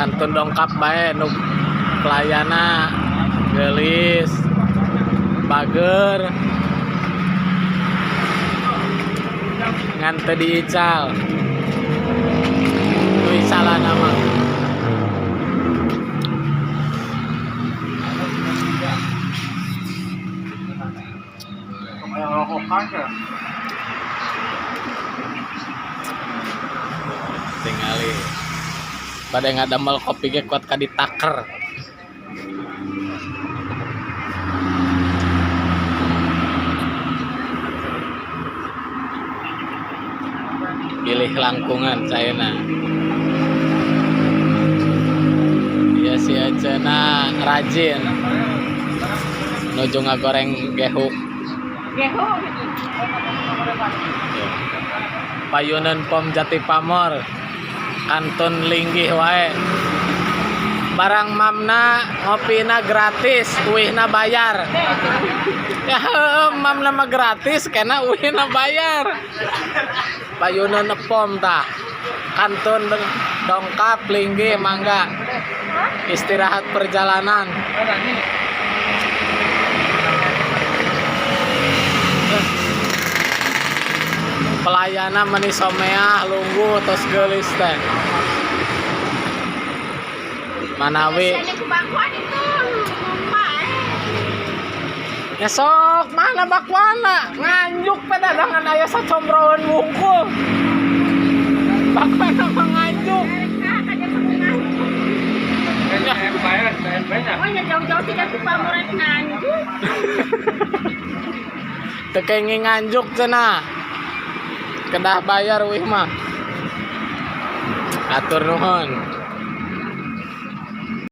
kantun dongkap bae nu pelayana gelis bager ngan teu diical nu icalana mah tingali pada ngadamel kopi ge kuat ka ditaker pilih langkungan caina iya si Acena rajin nuju ngagoreng gehu payunan pom Jati Pamor kantun linggih wae barang mamna ngopina gratis uihna bayar ya mamna mah gratis kena uihna bayar payunan pom tah kantun dongkap linggih mangga istirahat perjalanan pelayana meni someah lungguh tos geulis teh manawi esok mana bakwana nganjuk pedagangan aya sacombroan wungkul bakwana mah nganjuk jauh-jauh tidak Pamuran nganjuk teu kenging nganjuk cenah kedah bayar wih mah atur nuhun.